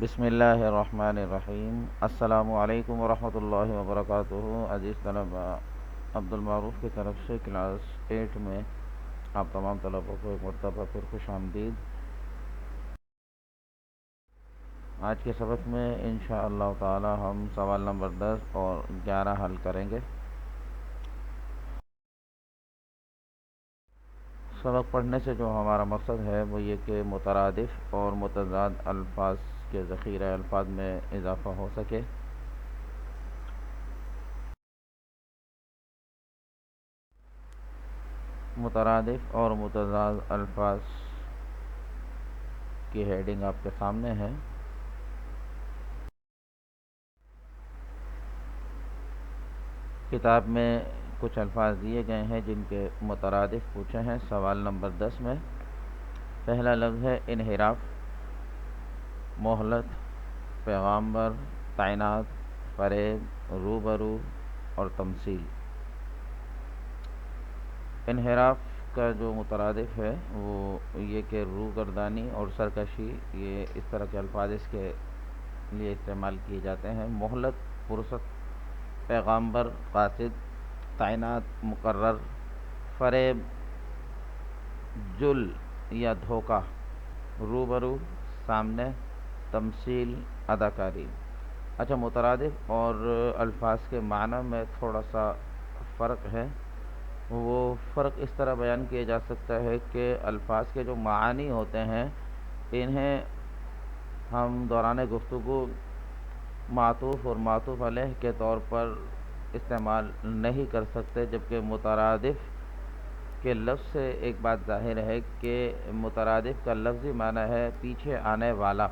بسم اللہ الرحمن الرحیم۔ السلام علیکم ورحمۃ اللہ وبرکاتہ۔ عزیز طلبہ، عبد المعروف کی طرف سے کلاس 8 میں آپ تمام طلبہ کو ایک مرتبہ پھر خوش آمدید۔ آج کے سبق میں انشاءاللہ تعالی ہم سوال نمبر 10 اور 11 حل کریں گے۔ سبق پڑھنے سے جو ہمارا مقصد ہے وہ یہ کہ مترادف اور متضاد الفاظ کے ذخیرہ الفاظ میں اضافہ ہو سکے۔ مترادف اور متضاد الفاظ کی ہیڈنگ آپ کے سامنے ہے۔ کتاب میں کچھ الفاظ دیے گئے ہیں جن کے مترادف پوچھے ہیں سوال نمبر 10 میں۔ پہلا لفظ ہے انحراف، مہلت، پیغامبر، تعینات، فریب، روبرو اور تمثیل۔ انحراف کا جو مترادف ہے وہ یہ کہ روگردانی اور سرکشی، یہ اس طرح کے الفاظ اس کے لیے استعمال کیے جاتے ہیں۔ مہلت فرصت، پیغامبر قاصد، تعینات مقرر، فریب جل یا دھوکہ، روبرو سامنے، تمثیل اداکاری۔ اچھا، مترادف اور الفاظ کے معنی میں تھوڑا سا فرق ہے۔ وہ فرق اس طرح بیان کیا جا سکتا ہے کہ الفاظ کے جو معانی ہوتے ہیں انہیں ہم دوران گفتگو معطوف اور معطوف علیہ کے طور پر استعمال نہیں کر سکتے، جبکہ مترادف کے لفظ سے ایک بات ظاہر ہے کہ مترادف کا لفظی معنی ہے پیچھے آنے والا،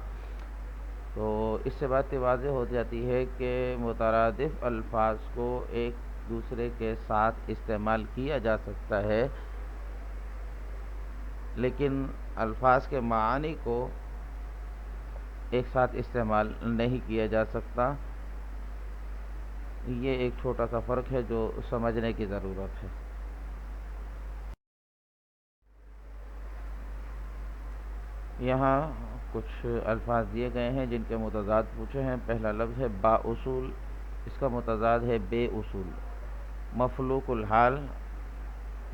تو اس سے بات واضح ہو جاتی ہے کہ مترادف الفاظ کو ایک دوسرے کے ساتھ استعمال کیا جا سکتا ہے، لیکن الفاظ کے معانی کو ایک ساتھ استعمال نہیں کیا جا سکتا۔ یہ ایک چھوٹا سا فرق ہے جو سمجھنے کی ضرورت ہے۔ یہاں کچھ الفاظ دیے گئے ہیں جن کے متضاد پوچھے ہیں۔ پہلا لفظ ہے با اصول، اس کا متضاد ہے بے اصول۔ مفلوق الحال،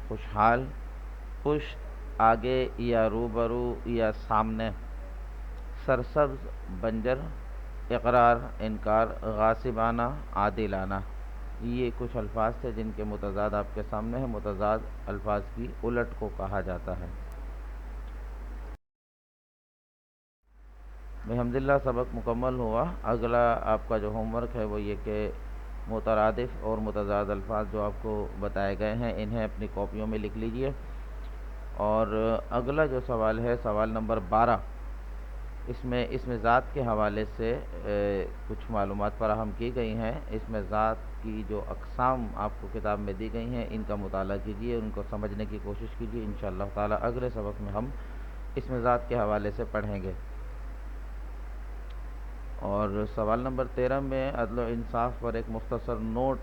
خوشحال، پشت آگے یا روبرو یا سامنے، سرسبز بنجر، اقرار انکار، غاصبانہ عادلانہ۔ یہ کچھ الفاظ تھے جن کے متضاد آپ کے سامنے ہیں۔ متضاد الفاظ کی الٹ کو کہا جاتا ہے۔ بحمداللہ سبق مکمل ہوا۔ اگلا آپ کا جو ہوم ورک ہے وہ یہ کہ مترادف اور متضاد الفاظ جو آپ کو بتائے گئے ہیں انہیں اپنی کاپیوں میں لکھ لیجئے، اور اگلا جو سوال ہے سوال نمبر 12، اس میں اسم ذات کے حوالے سے کچھ معلومات فراہم کی گئی ہیں۔ اسم ذات کی جو اقسام آپ کو کتاب میں دی گئی ہیں ان کا مطالعہ کیجئے، ان کو سمجھنے کی کوشش کیجئے۔ انشاءاللہ تعالی اگلے سبق میں ہم اسم ذات کے حوالے سے پڑھیں گے۔ اور سوال نمبر 13 میں عدل و انصاف پر ایک مختصر نوٹ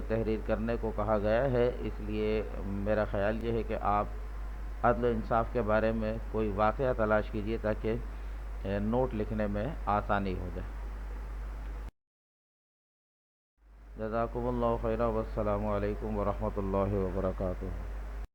تحریر کرنے کو کہا گیا ہے، اس لیے میرا خیال یہ ہے کہ آپ عدل و انصاف کے بارے میں کوئی واقعہ تلاش کیجئے تاکہ نوٹ لکھنے میں آسانی ہو جائے۔ جزاکم اللہ خیرہ، والسلام علیکم ورحمۃ اللہ وبرکاتہ۔